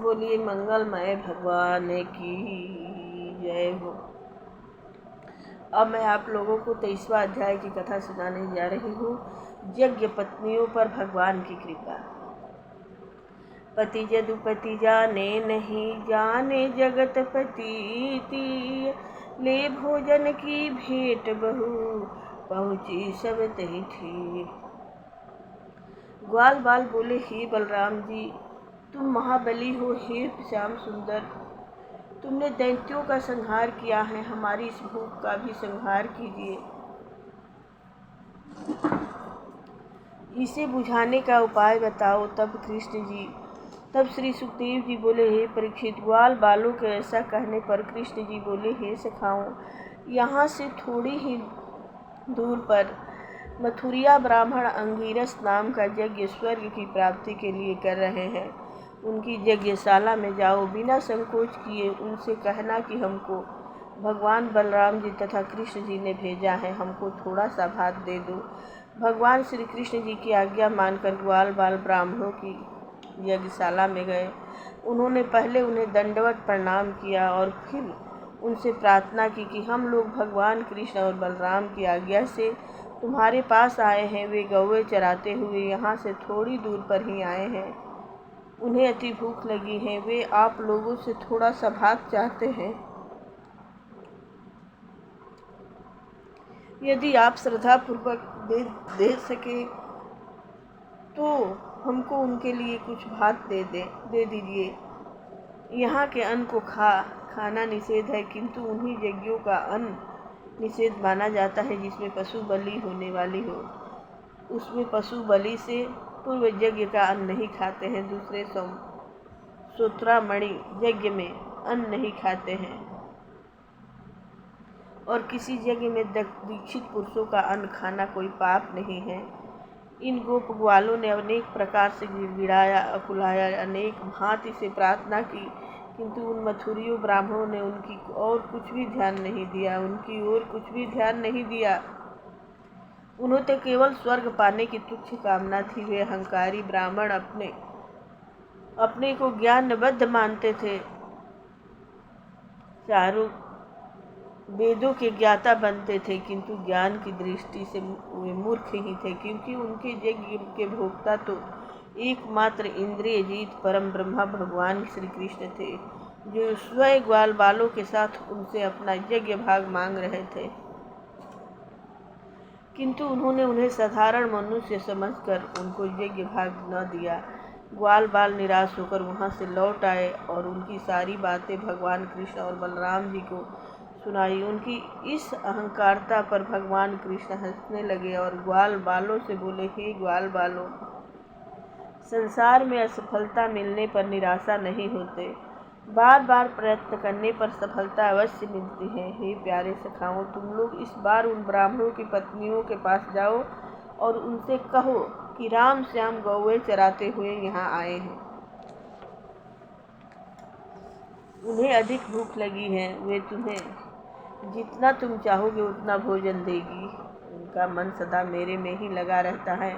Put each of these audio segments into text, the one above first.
बोलिए मंगलमय भगवान की जय हो। अब मैं आप लोगों को 23वां अध्याय की कथा सुनाने जा रही हूँ। यज्ञ पत्नियों पर भगवान की कृपा। पति जदुपति जाने नहीं, जाने जगत पति। ले भोजन की भेंट बहु, पहुँची सब तही थी। ग्वाल बाल बोले, हे बलराम जी, तुम महाबली हो। हे श्याम सुंदर, तुमने दैत्यों का संहार किया है, हमारी इस भूख का भी संहार कीजिए। इसे बुझाने का उपाय बताओ। तब श्री सुखदेव जी बोले, हे परीक्षित, ग्वाल बालों के ऐसा कहने पर कृष्ण जी बोले, हे सखाओं, यहाँ से थोड़ी ही दूर पर मथुरिया ब्राह्मण अंगिरस नाम का यज्ञ स्वर्ग की प्राप्ति के लिए कर रहे हैं। उनकी यज्ञशाला में जाओ, बिना संकोच किए उनसे कहना कि हमको भगवान बलराम जी तथा कृष्ण जी ने भेजा है, हमको थोड़ा सा भात दे दो। भगवान श्री कृष्ण जी की आज्ञा मानकर ग्वाल बाल ब्राह्मणों की यज्ञशाला में गए। उन्होंने पहले उन्हें दंडवत प्रणाम किया और फिर उनसे प्रार्थना की कि हम लोग भगवान कृष्ण और बलराम की आज्ञा से तुम्हारे पास आए हैं। वे गौवे चराते हुए यहाँ से थोड़ी दूर पर ही आए हैं। उन्हें अति भूख लगी है। वे आप लोगों से थोड़ा सा भात चाहते हैं। यदि आप श्रद्धापूर्वक दे सके तो हमको उनके लिए कुछ भात दे दीजिए। यहाँ के अन्न को खाना निषेध है, किंतु उन्हीं यज्ञों का अन्न निषेध माना जाता है जिसमें पशु बलि होने वाली हो। उसमें पशु बलि से पूर्व यज्ञ का अन्न नहीं खाते हैं। दूसरे सोत्रामणि यज्ञ में अन्न नहीं खाते हैं और किसी यज्ञ में दीक्षित पुरुषों का अन्न खाना कोई पाप नहीं है। इन गोप ग्वालों ने अनेक प्रकार से गिड़गिड़ाया, अकुलाया, अनेक भांति से प्रार्थना की, किंतु उन मथुरियों ब्राह्मणों ने उनकी ओर कुछ भी ध्यान नहीं दिया। उन्हें तो केवल स्वर्ग पाने की तुच्छ कामना थी। वे अहंकारी ब्राह्मण अपने को ज्ञानबद्ध मानते थे, चारों वेदों के ज्ञाता बनते थे, किंतु ज्ञान की दृष्टि से वे मूर्ख ही थे, क्योंकि उनके यज्ञ के भोक्ता तो एकमात्र इंद्रिय जीत परम ब्रह्मा भगवान श्री कृष्ण थे, जो स्वयं ग्वाल बालों के साथ उनसे अपना यज्ञ भाग मांग रहे थे। किंतु उन्होंने उन्हें साधारण मनुष्य समझकर उनको यज्ञ भाग न दिया। ग्वाल बाल निराश होकर वहां से लौट आए और उनकी सारी बातें भगवान कृष्ण और बलराम जी को सुनाई। उनकी इस अहंकारता पर भगवान कृष्ण हंसने लगे और ग्वाल बालों से बोले, हे ग्वाल बालों, संसार में असफलता मिलने पर निराशा नहीं होते, बार बार प्रयत्न करने पर सफलता अवश्य मिलती है। हे प्यारे सखाओं, तुम लोग इस बार उन ब्राह्मणों की पत्नियों के पास जाओ और उनसे कहो कि राम श्याम गौवे चराते हुए यहाँ आए हैं। उन्हें अधिक भूख लगी है। वे तुम्हें जितना तुम चाहोगे उतना भोजन देगी। उनका मन सदा मेरे में ही लगा रहता है।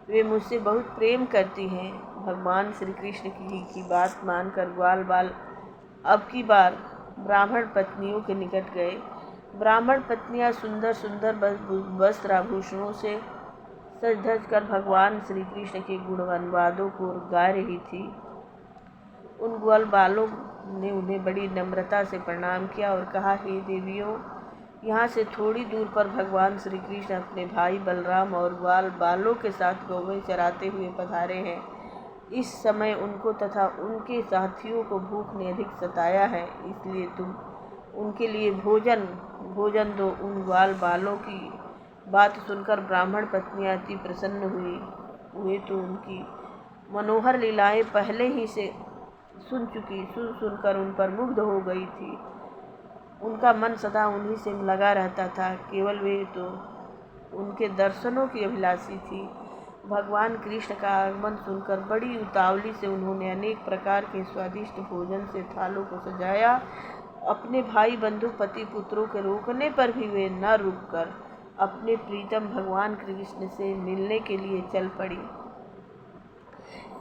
वे मुझसे बहुत प्रेम करती हैं। भगवान श्री कृष्ण की बात मानकर ग्वाल बाल अब की बार ब्राह्मण पत्नियों के निकट गए। ब्राह्मण पत्नियां सुंदर सुंदर वस्त्र आभूषणों से सज धज कर भगवान श्री कृष्ण के गुणगानवादों को गा रही थी। उन ग्वाल बालों ने उन्हें बड़ी नम्रता से प्रणाम किया और कहा, हे देवियों, यहाँ से थोड़ी दूर पर भगवान श्री कृष्ण अपने भाई बलराम और ग्वाल बालों के साथ गौवें चराते हुए पधारे हैं। इस समय उनको तथा उनके साथियों को भूख ने अधिक सताया है, इसलिए तुम उनके लिए भोजन दो। उन ग्वाल बालों की बात सुनकर ब्राह्मण पत्नियां अति प्रसन्न हुए तो उनकी मनोहर लीलाएं पहले ही से सुनकर उन पर मुग्ध हो गई थी। उनका मन सदा उन्हीं से लगा रहता था। केवल वे तो उनके दर्शनों की अभिलाषी थी। भगवान कृष्ण का आगमन सुनकर बड़ी उतावली से उन्होंने अनेक प्रकार के स्वादिष्ट भोजन से थालों को सजाया। अपने भाई बंधु पति पुत्रों के रोकने पर भी वे न रुककर अपने प्रीतम भगवान कृष्ण से मिलने के लिए चल पड़ी।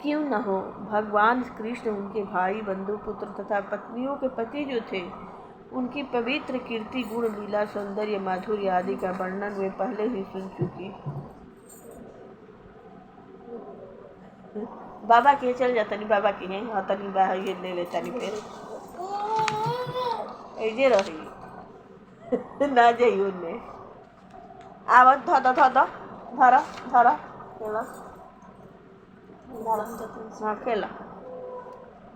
क्यों न हो, भगवान कृष्ण उनके भाई बंधु पुत्र तथा पत्नियों के पति जो थे, उनकी पवित्र कीर्ति गुण लीला सौंदर्य माधुर्य आदि का वर्णन वे पहले ही सुन चुकी। बाबा के चल जाता नहीं, बाबा के हैं हाँ तनी बाहर ये ले लेता नहीं फिर ऐजे रही ना जाइए उनने आवत धर धर धर धर हाँ खेला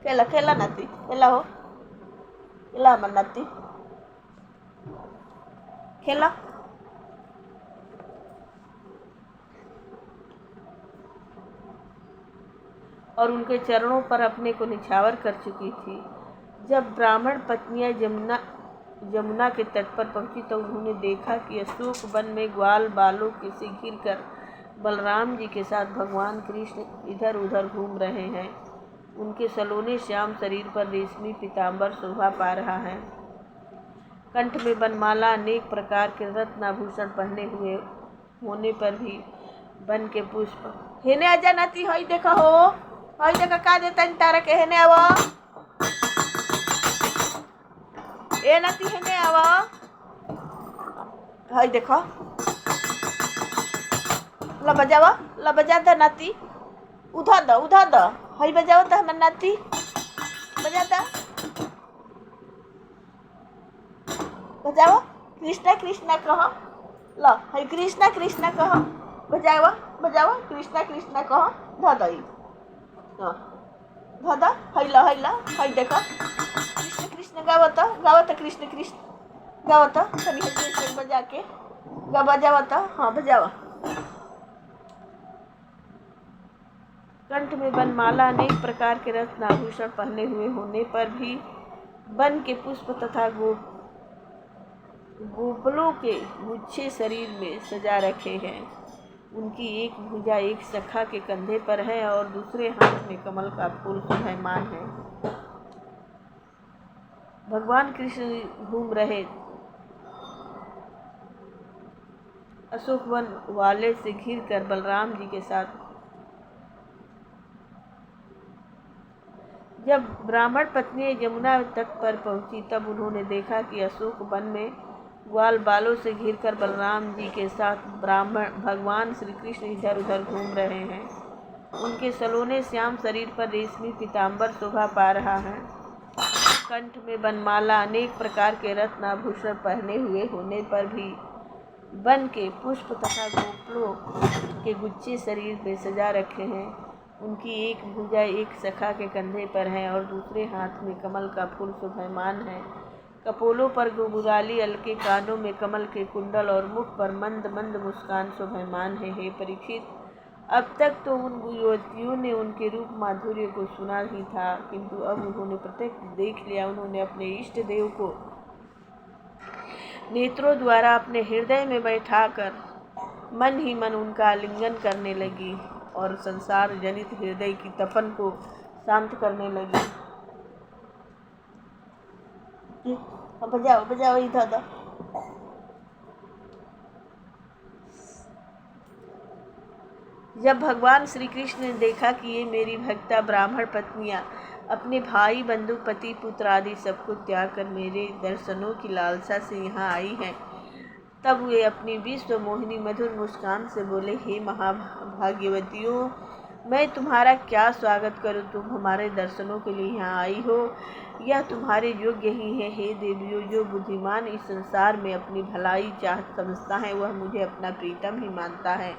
खेला खेला नाती खेला हो खेला हमार नाती खेला। और उनके चरणों पर अपने को निछावर कर चुकी थी। जब ब्राह्मण पत्नियां यमुना के तट पर पहुंची तो उन्होंने देखा कि अशोक वन में ग्वाल बालों से घिर कर बलराम जी के साथ भगवान कृष्ण इधर उधर घूम रहे हैं। उनके सलोने श्याम शरीर पर रेशमी पीताम्बर शोभा पा रहा है। कंठ में बनमाला अनेक प्रकार के रत्नाभूषण पहने हुए होने पर भी वन के पुष्प हेने आजा नाती हई देखा हो हई देखा का देता तारा के हेने आवा ए नाती हेने आवा हई देखो ला बजा द नाती उधा द हई बजाओ त हमर नाती बजा द बजाओ कृष्णा कृष्णा कहो ला हई कृष्णा कृष्णा कहो बजाओ कृष्णा कृष्णा कहो ध दई ध द हई ला हई देखो कृष्ण कृष्ण गावत कृष्ण कृष्ण गावत तनी हंसी बजा के बजावत हाँ बजावा। कंठ में बनमाला अनेक प्रकार के रत्नाभूषण पहने हुए होने पर भी वन के पुष्प तथा गोपलों के गुच्छे शरीर में सजा रखे हैं। उनकी एक भुजा एक सखा के कंधे पर है और दूसरे हाथ में कमल का फूल शोभायमान है। भगवान कृष्ण घूम रहे अशोक वन वाले से घिर कर बलराम जी के साथ। जब ब्राह्मण पत्नी यमुना तट पर पहुंची तब उन्होंने देखा कि अशोक वन में ग्वाल बालों से घिरकर बलराम जी के साथ भगवान श्री कृष्ण इधर उधर घूम रहे हैं। उनके सलोने श्याम शरीर पर रेशमी पीताम्बर शोभा पा रहा है। कंठ में बनमाला अनेक प्रकार के रत्नाभूषण पहने हुए होने पर भी वन के पुष्प तथा गोपलों के गुच्छे शरीर में सजा रखे हैं। उनकी एक भुजा एक सखा के कंधे पर है और दूसरे हाथ में कमल का फूल शोभायमान है। कपोलों पर गुबुराली अलके, कानों में कमल के कुंडल और मुख पर मंद मंद मुस्कान शोभायमान है। हे परीक्षित, अब तक तो उन युवतियों ने उनके रूप माधुर्य को सुना ही था, किंतु अब उन्होंने प्रत्यक्ष देख लिया। उन्होंने अपने इष्ट देव को नेत्रों द्वारा अपने हृदय में बैठाकर मन ही मन उनका आलिंगन करने लगी और संसार जनित हृदय की तपन को शांत करने लगी। बजाओ इधर। जब भगवान श्री कृष्ण ने देखा कि ये मेरी भक्ता ब्राह्मण पत्नियां अपने भाई बंधु पति पुत्र आदि सबको त्याग कर मेरे दर्शनों की लालसा से यहाँ आई हैं, तब वे अपनी विश्व मोहिनी मधुर मुस्कान से बोले, हे महाभाग्यवतियों, मैं तुम्हारा क्या स्वागत करूं। तुम हमारे दर्शनों के लिए यहाँ आई हो, यह तुम्हारे योग्य ही है। हे देवियों, जो बुद्धिमान इस संसार में अपनी भलाई चाहत समझता है वह मुझे अपना प्रीतम ही मानता है,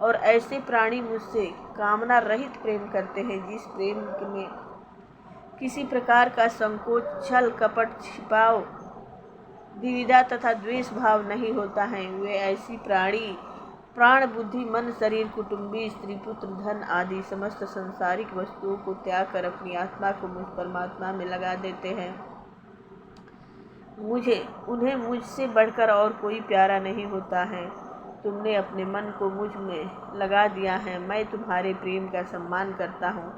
और ऐसे प्राणी मुझसे कामना रहित प्रेम करते हैं, जिस प्रेम में किसी प्रकार का संकोच, छल कपट, छिपाव, द्विविधा तथा द्वेष भाव नहीं होता है। वे ऐसी प्राण बुद्धि मन शरीर कुटुंबी स्त्री पुत्र धन आदि समस्त संसारिक वस्तुओं को त्याग कर अपनी आत्मा को मुझ परमात्मा में लगा देते हैं। उन्हें मुझसे बढ़कर और कोई प्यारा नहीं होता है। तुमने अपने मन को मुझ में लगा दिया है, मैं तुम्हारे प्रेम का सम्मान करता हूँ।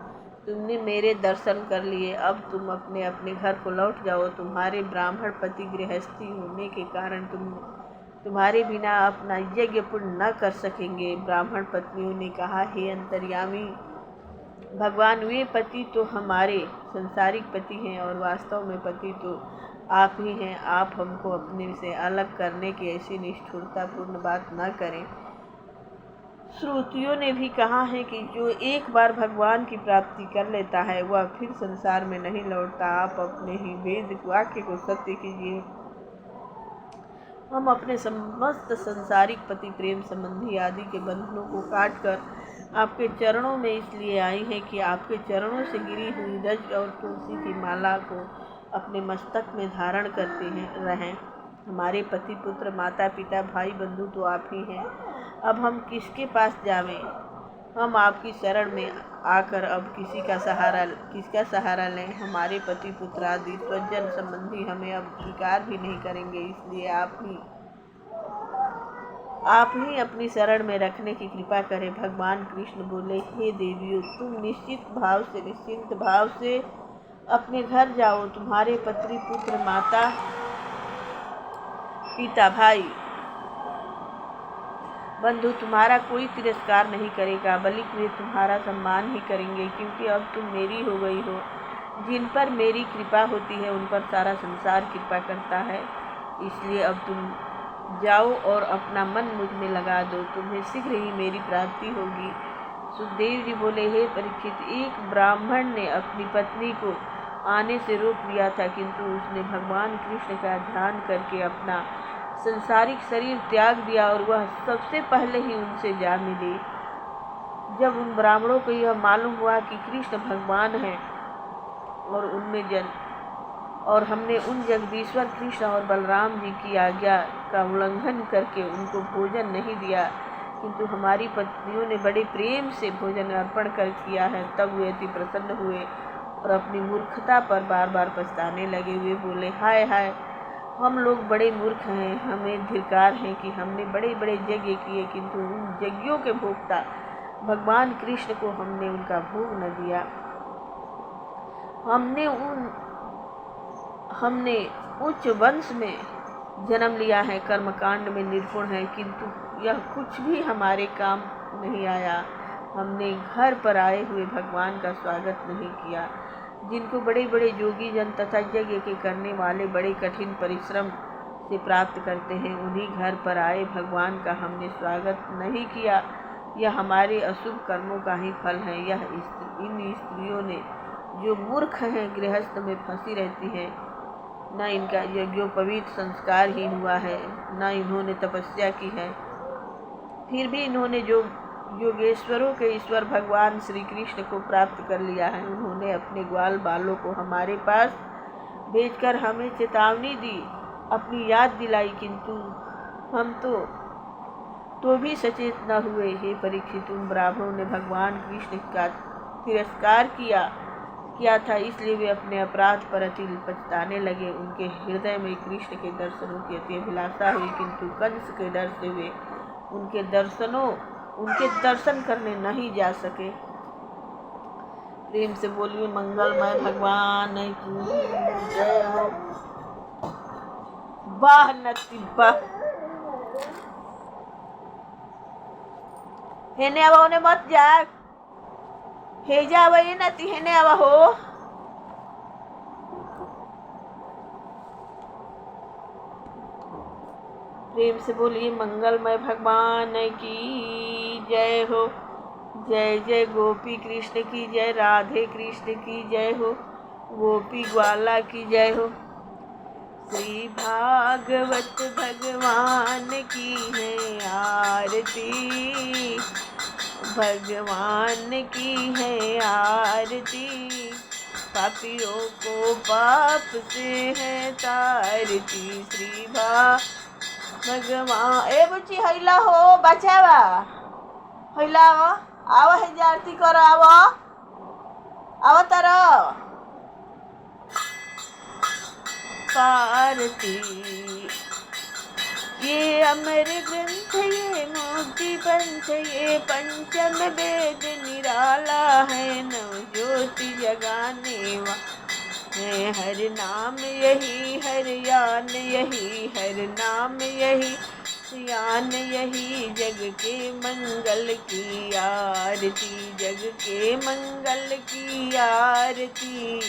तुमने मेरे दर्शन कर लिए, अब तुम अपने अपने घर को लौट जाओ। तुम्हारे ब्राह्मण पति गृहस्थी होने के कारण तुम्हारे बिना अपना यज्ञ पूर्ण न कर सकेंगे। ब्राह्मण पत्नियों ने कहा, हे अंतर्यामी, भगवान वे पति तो हमारे संसारिक पति हैं और वास्तव में पति तो आप ही हैं। आप हमको अपने से अलग करने की ऐसी निष्ठुरतापूर्ण बात न करें। श्रुतियों ने भी कहा है कि जो एक बार भगवान की प्राप्ति कर लेता है वह फिर संसार में नहीं लौटता। आप अपने ही वेद वाक्य को सत्य कीजिए। हम अपने समस्त संसारिक पति प्रेम संबंधी आदि के बंधनों को काट कर आपके चरणों में इसलिए आई हैं कि आपके चरणों से गिरी हुई रज और तुलसी की माला को अपने मस्तक में धारण करते रहें। हमारे पति पुत्र माता पिता भाई बंधु तो आप ही हैं। अब हम किसके पास जावें? हम आपकी शरण में आकर अब किसका सहारा लें? हमारे पति पुत्र आदि स्वजन संबंधी हमें अब स्वीकार भी नहीं करेंगे। इसलिए आप ही अपनी शरण में रखने की कृपा करें। भगवान कृष्ण बोले, हे देवियों, तुम निश्चिंत भाव से अपने घर जाओ। तुम्हारे पति पुत्र माता पिता भाई बंधु तुम्हारा कोई तिरस्कार नहीं करेगा, बल्कि वे तुम्हारा सम्मान ही करेंगे, क्योंकि अब तुम मेरी हो गई हो। जिन पर मेरी कृपा होती है उन पर सारा संसार कृपा करता है। इसलिए अब तुम जाओ और अपना मन मुझ में लगा दो, तुम्हें शीघ्र ही मेरी प्राप्ति होगी। सुखदेव जी बोले, हे परीक्षित, एक ब्राह्मण ने अपनी पत्नी को आने से रोक दिया था, किंतु उसने भगवान कृष्ण का ध्यान करके अपना संसारिक शरीर त्याग दिया और वह सबसे पहले ही उनसे जा मिली। जब उन ब्राह्मणों को यह मालूम हुआ कि कृष्ण भगवान हैं और हमने उन जगदीश्वर कृष्ण और बलराम जी की आज्ञा का उल्लंघन करके उनको भोजन नहीं दिया, किंतु हमारी पत्नियों ने बड़े प्रेम से भोजन अर्पण कर किया है, तब वे अति प्रसन्न हुए और अपनी मूर्खता पर बार बार पछताने लगे। वे बोले, हाय हाय, हम लोग बड़े मूर्ख हैं, हमें धिक्कार है कि हमने बड़े बड़े यज्ञ किए, किंतु उन यज्ञों के भोक्ता भगवान कृष्ण को हमने उनका भोग न दिया। हमने उच्च वंश में जन्म लिया है, कर्मकांड में निपुण है, किंतु यह कुछ भी हमारे काम नहीं आया। हमने घर पर आए हुए भगवान का स्वागत नहीं किया। जिनको बड़े बड़े योगी जन तथा यज्ञ के करने वाले बड़े कठिन परिश्रम से प्राप्त करते हैं, उन्हीं घर पर आए भगवान का हमने स्वागत नहीं किया। यह हमारे अशुभ कर्मों का ही फल है। इन स्त्रियों ने जो मूर्ख हैं, गृहस्थ में फंसी रहती हैं, न इनका यज्ञोपवीत संस्कार ही हुआ है, न इन्होंने तपस्या की है, फिर भी इन्होंने जो योगेश्वरों के ईश्वर भगवान श्री कृष्ण को प्राप्त कर लिया है। उन्होंने अपने ग्वाल बालों को हमारे पास भेजकर हमें चेतावनी दी, अपनी याद दिलाई, किंतु हम तो भी सचेत न हुए। हे परीक्षित, उन ब्राह्मणों ने भगवान कृष्ण का तिरस्कार किया था, इसलिए वे अपने अपराध पर अति पछताने लगे। उनके हृदय में कृष्ण के दर्शनों की अति अभिलाषा हुई, किंतु कंस के डर से वे उनके दर्शन करने नहीं जा सके। प्रेम से बोलिए, मंगलमय भगवान की जय हो। वाह नती वाह। हेने आवा, होने मत जा, हे जावा, ये नती हेने आवा हो। प्रेम से बोलिए, मंगलमय भगवान की जय हो। जय जय गोपी कृष्ण की जय, राधे कृष्ण की जय हो, गोपी ग्वाला की जय हो। श्री भागवत भगवान की है आरती, भगवान की है आरती, पापियों को पाप से है तारती। श्री भगवान ए बुच्ची हैला हो, बचावा हैला हो, आवा है आरती करो, आवा तारो पारती। ये अमर ग्रंथ, ये मुक्ति पंथ, ये पंचम वेद निराला है, नव ज्योति जगाने है। हर नाम यही, हर यान यही, हर नाम यही, घनश्याम यही जग के मंगल की आरती, जग के मंगल की आरती।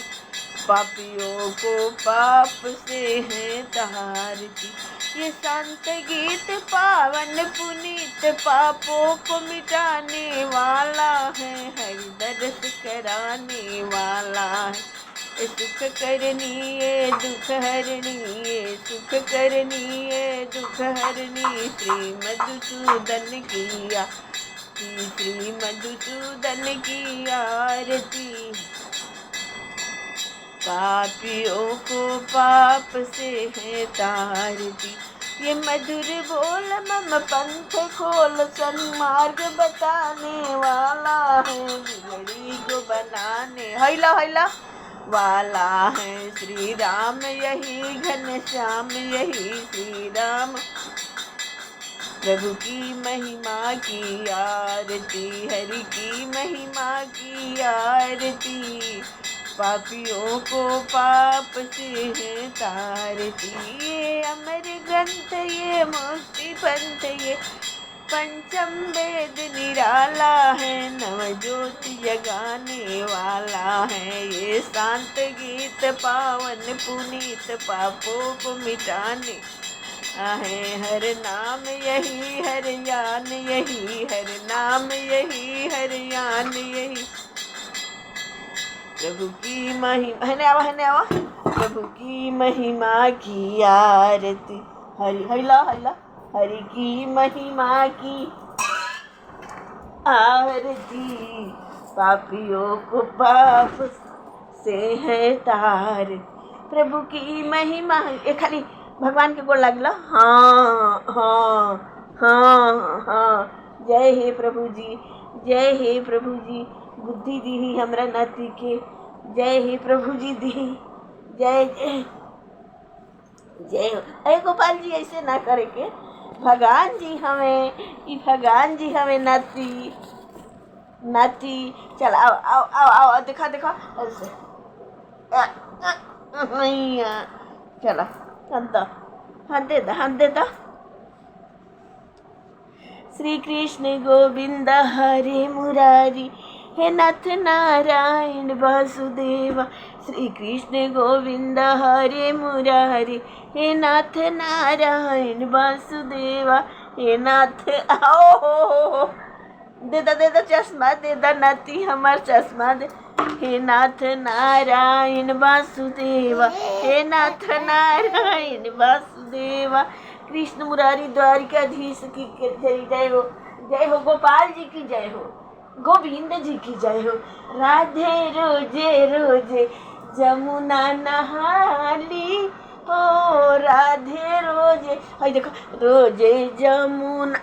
पापियों को पाप से है तारती, ये संत गीत पावन पुनीत, पापों को मिटाने वाला है, हरि दर्श कराने वाला है। ये सुख करनी ये दुख हरनी, ये सुख करनी ये दुख हरनी। श्री मधुसूदन की आरती, श्री मधुसूदन की आरती। पापियों को पाप से है तारती, ये मधुर बोल मम पंथ खोल, सन्मार्ग बताने वाला है, बिगड़ी को बनाने हैला हैला वाला है। श्री राम यही घनश्याम यही श्री राम, प्रभु की महिमा की आरती, हरि की महिमा की आरती। पापियों को पाप से है तारती, ये अमर ग्रंथ ये मुक्ति पंथ, ये पंचम वेद निराला है, नव ज्योति जगाने वाला है। ये शांत गीत पावन पुनीत, पापों को मिटाने है, हर नाम यही हर ज्ञान यही, हर नाम यही हर ज्ञान यही। प्रभु की महिमा हने प्रभु की महिमा की आरती, हरि हैला हैला हरि की महिमा की आरती। पापियों को पाप से है तार, प्रभु की महिमा। ये खाली भगवान के गोड़ लागला। हाँ हाँ हाँ हाँ। जय हे प्रभु जी, जय हे प्रभु जी, बुद्धि दी ही हमरा नाती के। जय हे प्रभु जी दी, जय जय जय। अरे गोपाल जी ऐसे ना करे के, भगवान जी हमें ई भगवान जी हमें नाती नाती। चल आओ आओ आओ आओ, दिखा दिखा ऐसे। चलो हाथ दे दो हाथ दे दो। श्री कृष्ण गोविंद हरे मुरारी, हे नाथ नारायण वासुदेवा। श्री कृष्ण गोविंद हरे मुरारी, हे नाथ नारायण वासुदेवा। हे नाथ आओ दे दो चश्मा, दे दो नाती हमार चश्मा दे। हे नाथ नारायण वासुदेवा, हे नाथ नारायण वासुदेवा। कृष्ण मुरारी द्वारिकाधीश की जय हो, जय हो गोपाल जी की जय हो, गोविंद जी की जय हो। राधे रोजे रोजे जमुना नहाली हो, राधे रोजे हाय देखो रोजे जमुना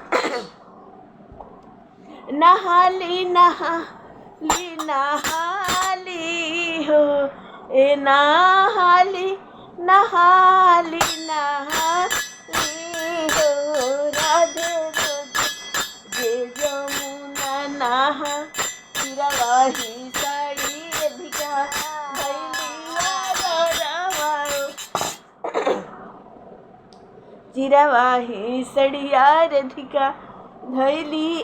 नहाली नहाली नहाली हो, ए नहाली नहाली नहाली हो। राधे रोजे जमुना नहा, चिरवाही साड़ी अधिका चिरवाही सड़िया रधिका धैली।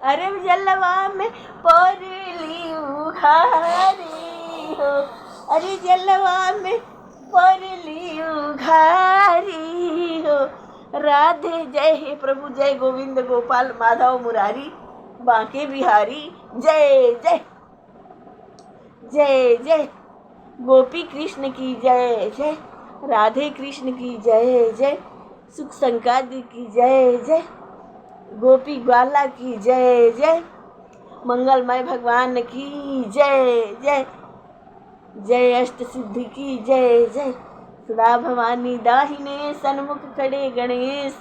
अरे जलवा में परली उघारी हो, अरे जलवा में परली उघारी हो। राधे जय हे प्रभु, जय गोविंद गोपाल माधव मुरारी बांके बिहारी। जय जय जय जय। गोपी कृष्ण की जय जय, राधे कृष्ण की जय जय, सुख संकादी की जय जय, गोपी ग्वाला की जय जय, मंगलमय भगवान की जय जय, जय अष्ट सिद्धि की जय जय। सदा भवानी दाहिने सन्मुख खड़े गणेश,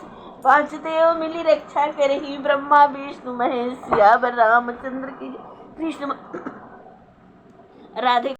पांच देव मिली रक्षा करही, ब्रह्मा विष्णु महेश। सियावर रामचंद्र की कृष्ण राधे।